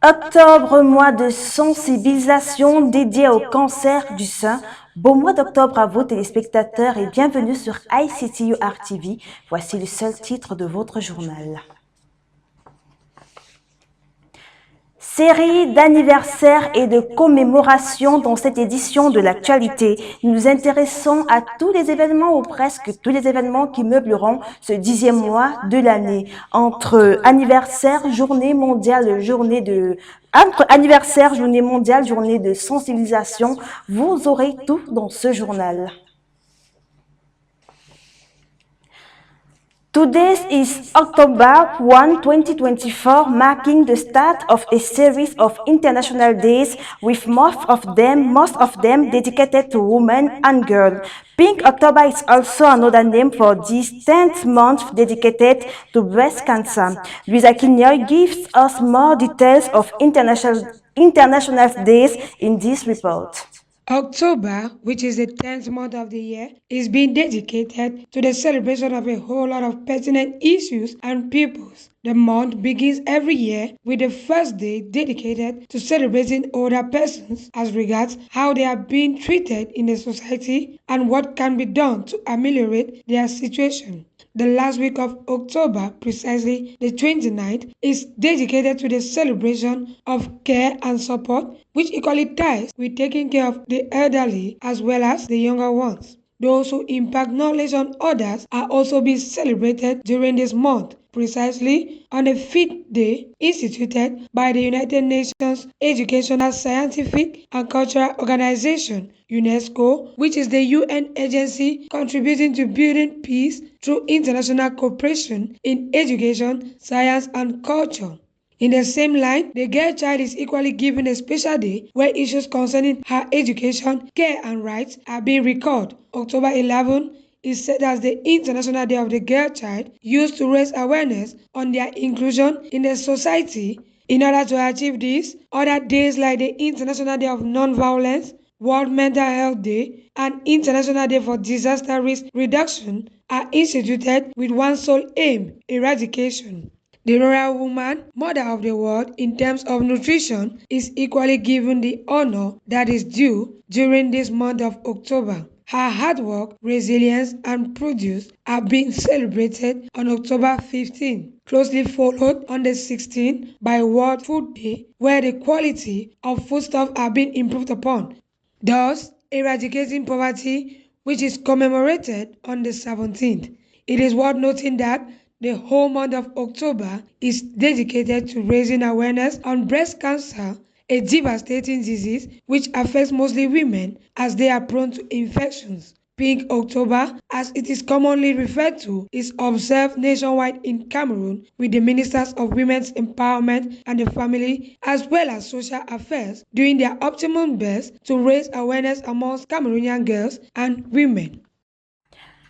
Octobre, mois de sensibilisation dédié au cancer du sein. Bon mois d'octobre à vous téléspectateurs et bienvenue sur ICTU RTV. Voici le seul titre de votre journal. Série d'anniversaires et de commémorations dans cette édition de l'actualité. Nous nous intéressons à tous les événements ou presque tous les événements qui meubleront ce 10e mois de l'année. Entre anniversaire, journée mondiale, journée de sensibilisation, vous aurez tout dans ce journal. Today is October 1, 2024, marking the start of a series of international days with most of them dedicated to women and girls. Pink October is also another name for this 10th month dedicated to breast cancer. Luisa Quignoy gives us more details of international days in this report. October, which is the 10th month of the year, is being dedicated to the celebration of a whole lot of pertinent issues and peoples. The month begins every year with the first day dedicated to celebrating older persons as regards how they are being treated in the society and what can be done to ameliorate their situation. The last week of October, precisely the 29th, is dedicated to the celebration of care and support, which equally ties with taking care of the elderly as well as the younger ones. Those who impact knowledge on others are also being celebrated during this month, precisely on the fifth day instituted by the United Nations Educational, Scientific and Cultural Organization, UNESCO, which is the UN agency contributing to building peace through international cooperation in education, science and culture. In the same line, the girl child is equally given a special day where issues concerning her education, care and rights are being recalled. October 11 is set as the International Day of the Girl Child, used to raise awareness on their inclusion in the society. In order to achieve this, other days like the International Day of Non-Violence, World Mental Health Day, and International Day for Disaster Risk Reduction are instituted with one sole aim: eradication. The rural woman, mother of the world in terms of nutrition, is equally given the honor that is due during this month of October. Her hard work, resilience, and produce are being celebrated on October 15, closely followed on the 16th by World Food Day, where the quality of foodstuffs are being improved upon, thus eradicating poverty, which is commemorated on the 17th. It is worth noting that the whole month of October is dedicated to raising awareness on breast cancer, a devastating disease which affects mostly women as they are prone to infections. Pink October, as it is commonly referred to, is observed nationwide in Cameroon with the Ministers of Women's Empowerment and the Family as well as Social Affairs doing their optimum best to raise awareness amongst Cameroonian girls and women.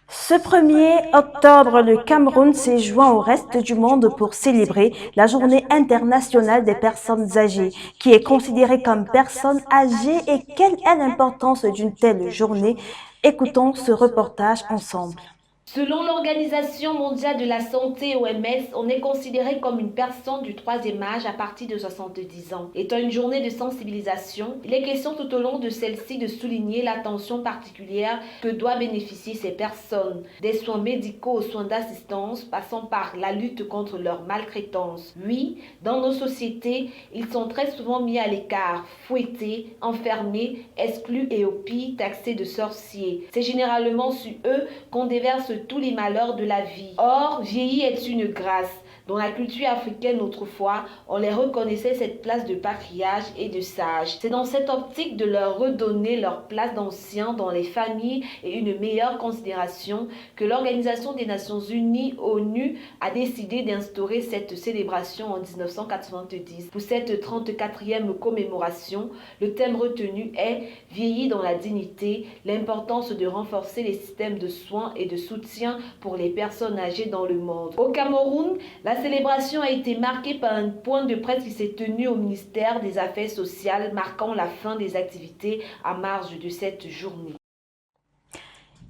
Ce 1er octobre, le Cameroun s'est joint au reste du monde pour célébrer la Journée internationale des personnes âgées, qui est considérée comme personne âgée et quelle est l'importance d'une telle journée? Écoutons ce reportage ensemble. Selon l'Organisation mondiale de la santé OMS, on est considéré comme une personne du troisième âge à partir de 70 ans. Étant une journée de sensibilisation, il est question tout au long de celle-ci de souligner l'attention particulière que doivent bénéficier ces personnes, des soins médicaux aux soins d'assistance, passant par la lutte contre leur maltraitance. Oui, dans nos sociétés, ils sont très souvent mis à l'écart, fouettés, enfermés, exclus et au pire taxés de sorciers. C'est généralement sur eux qu'on déverse tous les malheurs de la vie. Or, vieillir est une grâce. Dans la culture africaine autrefois, on les reconnaissait cette place de patriarche et de sage. C'est dans cette optique de leur redonner leur place d'anciens dans les familles et une meilleure considération que l'Organisation des Nations Unies, ONU, a décidé d'instaurer cette célébration en 1990. Pour cette 34e commémoration, le thème retenu est « Vieillir dans la dignité, l'importance de renforcer les systèmes de soins et de soutien pour les personnes âgées dans le monde ». Au Cameroun, la célébration a été marquée par un point de presse qui s'est tenu au ministère des Affaires sociales, marquant la fin des activités à marge de cette journée.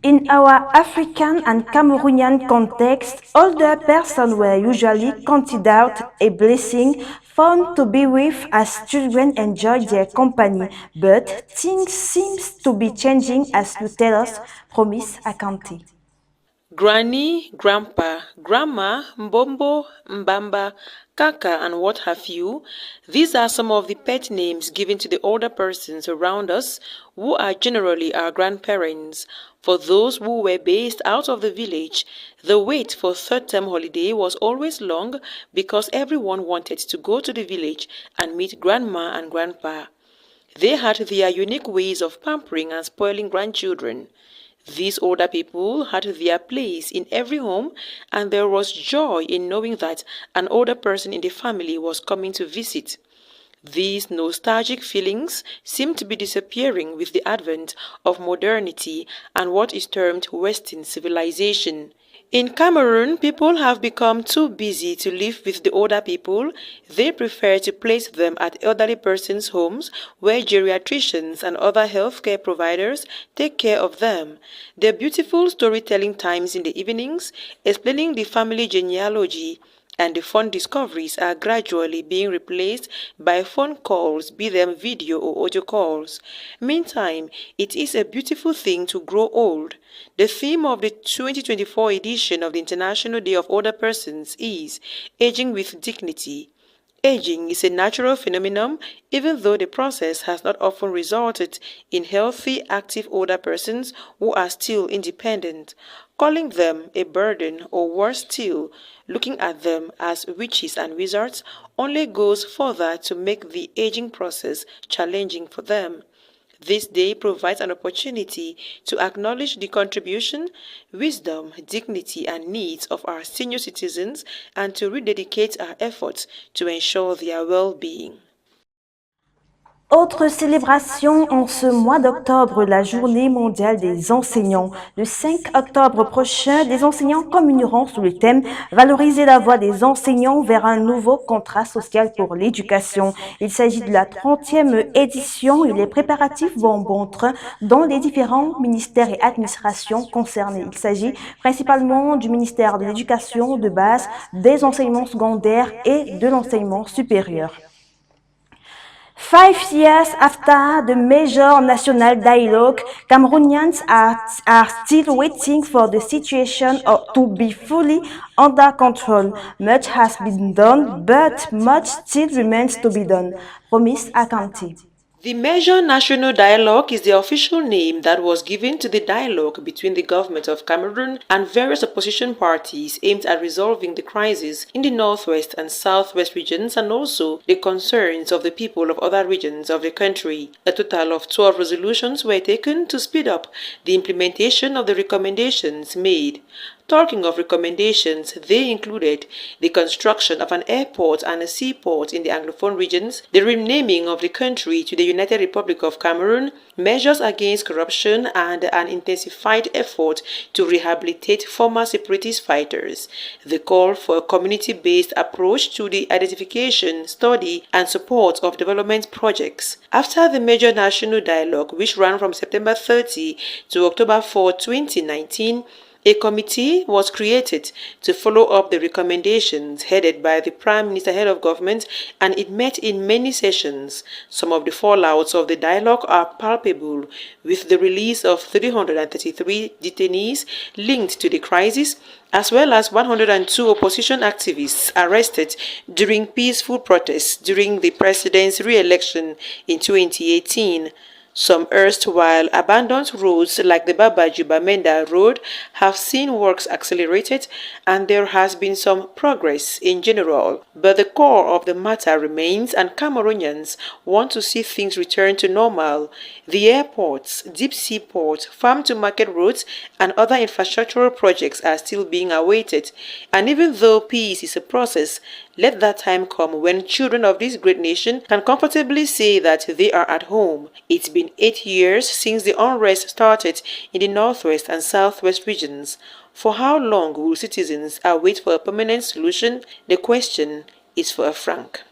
In our African and Cameroonian context, older persons were usually considered a blessing fun to be with as children enjoy their company, but things seem to be changing as you tell us, promise Akanti. Granny, Grandpa, Grandma, Mbombo, Mbamba, Kaka, and what have you. These are some of the pet names given to the older persons around us who are generally our grandparents. For those who were based out of the village, the wait for third-term holiday was always long because everyone wanted to go to the village and meet Grandma and Grandpa. They had their unique ways of pampering and spoiling grandchildren. These older people had their place in every home, and there was joy in knowing that an older person in the family was coming to visit. These nostalgic feelings seem to be disappearing with the advent of modernity and what is termed Western civilization. In Cameroon, people have become too busy to live with the older people. They prefer to place them at elderly persons' homes where geriatricians and other healthcare providers take care of them. Their beautiful storytelling times in the evenings, explaining the family genealogy, and the fun discoveries are gradually being replaced by phone calls, be them video or audio calls. Meantime, it is a beautiful thing to grow old. The theme of the 2024 edition of the International Day of Older Persons is Aging with Dignity. Aging is a natural phenomenon, even though the process has not often resulted in healthy, active older persons who are still independent. Calling them a burden, or worse still, looking at them as witches and wizards, only goes further to make the aging process challenging for them. This day provides an opportunity to acknowledge the contribution, wisdom, dignity, and needs of our senior citizens and to rededicate our efforts to ensure their well-being. Autre célébration en ce mois d'octobre, la journée mondiale des enseignants. Le 5 octobre prochain, les enseignants communineront sous le thème Valoriser la voix des enseignants vers un nouveau contrat social pour l'éducation. Il s'agit de la 30e édition et les préparatifs vont bon train dans les différents ministères et administrations concernés. Il s'agit principalement du ministère de l'Éducation de base, des enseignements secondaires et de l'enseignement supérieur. 5 years after the major national dialogue, Cameroonians are still waiting for the situation to be fully under control. Much has been done, but much still remains to be done. Promise Akanti. The Major National Dialogue is the official name that was given to the dialogue between the government of Cameroon and various opposition parties aimed at resolving the crisis in the northwest and southwest regions and also the concerns of the people of other regions of the country. A total of 12 resolutions were taken to speed up the implementation of the recommendations made. Talking of recommendations, they included the construction of an airport and a seaport in the Anglophone regions, the renaming of the country to the United Republic of Cameroon, measures against corruption, and an intensified effort to rehabilitate former separatist fighters. The call for a community-based approach to the identification, study, and support of development projects. After the major national dialogue, which ran from September 30 to October 4, 2019, a committee was created to follow up the recommendations headed by the Prime Minister, head of government, and it met in many sessions. Some of the fallouts of the dialogue are palpable, with the release of 333 detainees linked to the crisis, as well as 102 opposition activists arrested during peaceful protests during the president's re-election in 2018. Some erstwhile abandoned roads like the Babaji-Bamenda Road have seen works accelerated and there has been some progress in general. But the core of the matter remains and Cameroonians want to see things return to normal. The airports, deep sea port, farm-to-market roads and other infrastructural projects are still being awaited. And even though peace is a process, let that time come when children of this great nation can comfortably say that they are at home. It's been 8 years since the unrest started in the northwest and southwest regions. For how long will citizens await for a permanent solution? The question is for a franc.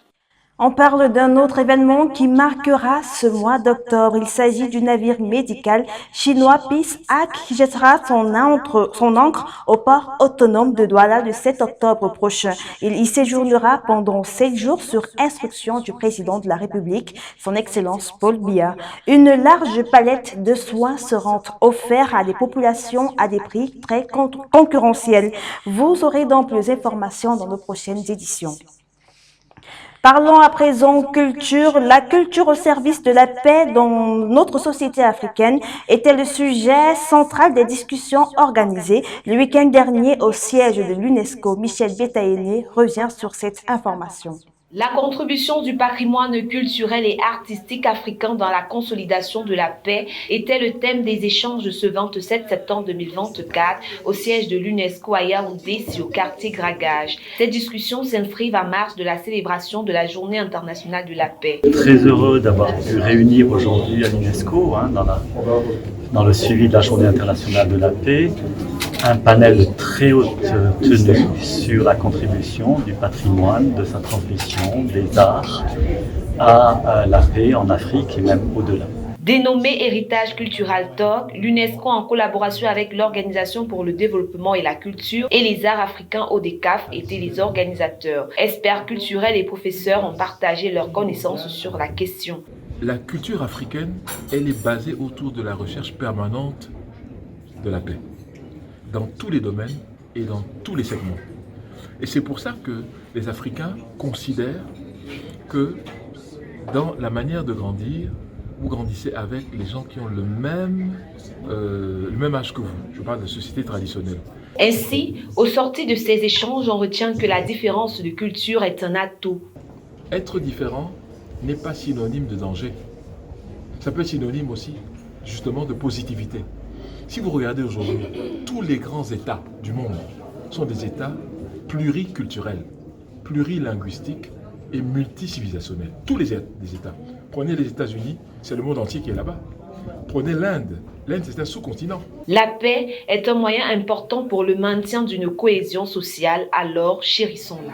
On parle d'un autre événement qui marquera ce mois d'octobre. Il s'agit du navire médical chinois Peace Act qui jettera son ancre au port autonome de Douala le 7 octobre prochain. Il y séjournera pendant 7 jours sur instruction du président de la République, son Excellence Paul Biya. Une large palette de soins seront offerts à des populations à des prix très concurrentiels. Vous aurez donc plus d'informations dans nos prochaines éditions. Parlons à présent culture. La culture au service de la paix dans notre société africaine était le sujet central des discussions organisées le week-end dernier au siège de l'UNESCO. Michel Betaïné revient sur cette information. La contribution du patrimoine culturel et artistique africain dans la consolidation de la paix était le thème des échanges de ce 27 septembre 2024 au siège de l'UNESCO à Yaoundé, au quartier Gragage. Ces discussions s'inscrivent en marge de la célébration de la Journée internationale de la paix. Très heureux d'avoir pu réunir aujourd'hui à l'UNESCO, dans le suivi de la Journée internationale de la paix, un panel de très haute tenue sur la contribution du patrimoine, de sa transmission, des arts à la paix en Afrique et même au-delà. Dénommé Héritage Cultural Talk, l'UNESCO en collaboration avec l'Organisation pour le développement et la culture et les arts africains ODCAF étaient les organisateurs. Experts culturels et professeurs ont partagé leurs connaissances sur la question. La culture africaine, elle est basée autour de la recherche permanente de la paix, dans tous les domaines et dans tous les segments. Et c'est pour ça que les Africains considèrent que dans la manière de grandir, vous grandissez avec les gens qui ont le même âge que vous. Je parle de société traditionnelle. Ainsi, au sortir de ces échanges, on retient que la différence de culture est un atout. Être différent n'est pas synonyme de danger. Ça peut être synonyme aussi, justement, de positivité. Si vous regardez aujourd'hui, tous les grands États du monde sont des États pluriculturels, plurilinguistiques et multicivilisationnels. Tous les États. Prenez les États-Unis, c'est le monde entier qui est là-bas. Prenez l'Inde. L'Inde, c'est un sous-continent. La paix est un moyen important pour le maintien d'une cohésion sociale, alors chérissons-la.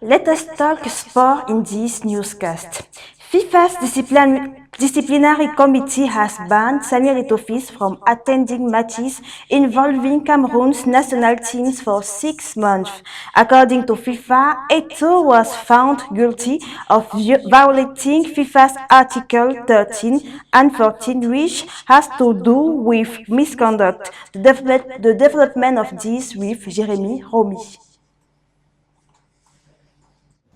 Let us talk sport in this newscast. FIFA's disciplinary committee has banned Samuel Eto'o from attending matches involving Cameroon's national teams for 6 months. According to FIFA, Eto'o was found guilty of violating FIFA's Article 13 and 14, which has to do with misconduct. The development of this with Jeremy Romy.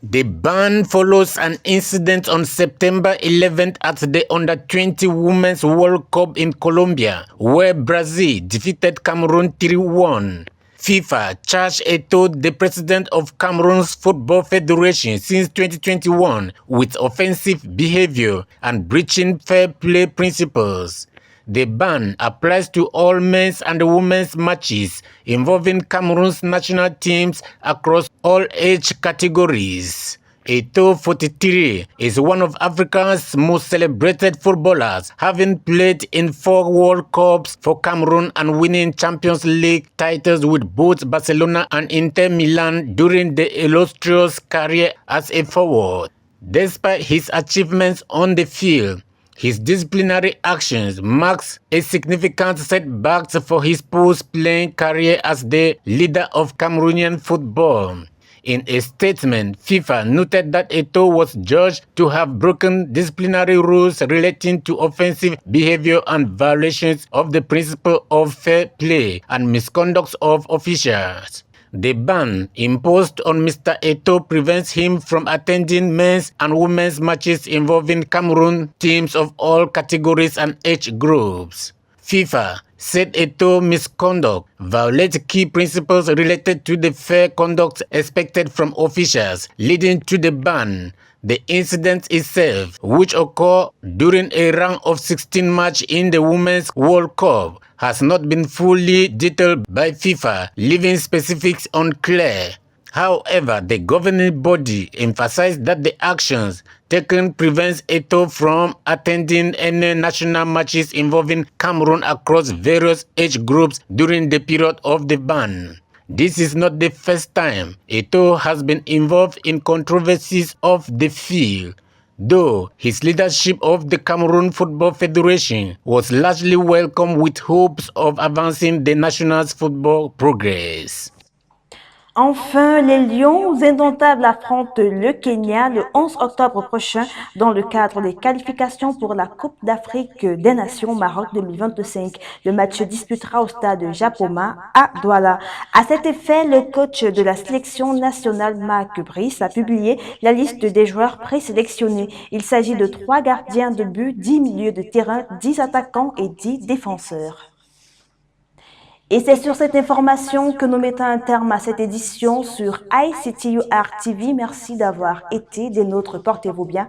The ban follows an incident on September 11th at the Under-20 Women's World Cup in Colombia, where Brazil defeated Cameroon 3-1. FIFA charged Eto'o, the president of Cameroon's Football Federation since 2021, with offensive behavior and breaching fair play principles. The ban applies to all men's and women's matches involving Cameroon's national teams across all age categories. Eto'o, 43, is one of Africa's most celebrated footballers, having played in 4 World Cups for Cameroon and winning Champions League titles with both Barcelona and Inter Milan during the illustrious career as a forward. Despite his achievements on the field, his disciplinary actions marks a significant setback for his post-playing career as the leader of Cameroonian football. In a statement, FIFA noted that Eto'o was judged to have broken disciplinary rules relating to offensive behavior and violations of the principle of fair play and misconduct of officials. The ban imposed on Mr. Eto'o prevents him from attending men's and women's matches involving Cameroon teams of all categories and age groups. FIFA said Eto'o's misconduct violates key principles related to the fair conduct expected from officials, leading to the ban. The incident itself, which occurred during a round of 16 matches in the Women's World Cup, has not been fully detailed by FIFA, leaving specifics unclear. However, the governing body emphasized that the actions taken prevents Eto'o from attending any national matches involving Cameroon across various age groups during the period of the ban. This is not the first time Eto'o has been involved in controversies of the field, though his leadership of the Cameroon Football Federation was largely welcomed with hopes of advancing the national's football progress. Enfin, les Lions indomptables affrontent le Kenya le 11 octobre prochain dans le cadre des qualifications pour la Coupe d'Afrique des Nations Maroc 2025. Le match se disputera au stade Japoma à Douala. À cet effet, le coach de la sélection nationale Marc Brice a publié la liste des joueurs présélectionnés. Il s'agit de 3 gardiens de but, 10 milieux de terrain, 10 attaquants et 10 défenseurs. Et c'est sur cette information que nous mettons un terme à cette édition sur ICTU RTV. Merci d'avoir été des nôtres. Portez-vous bien.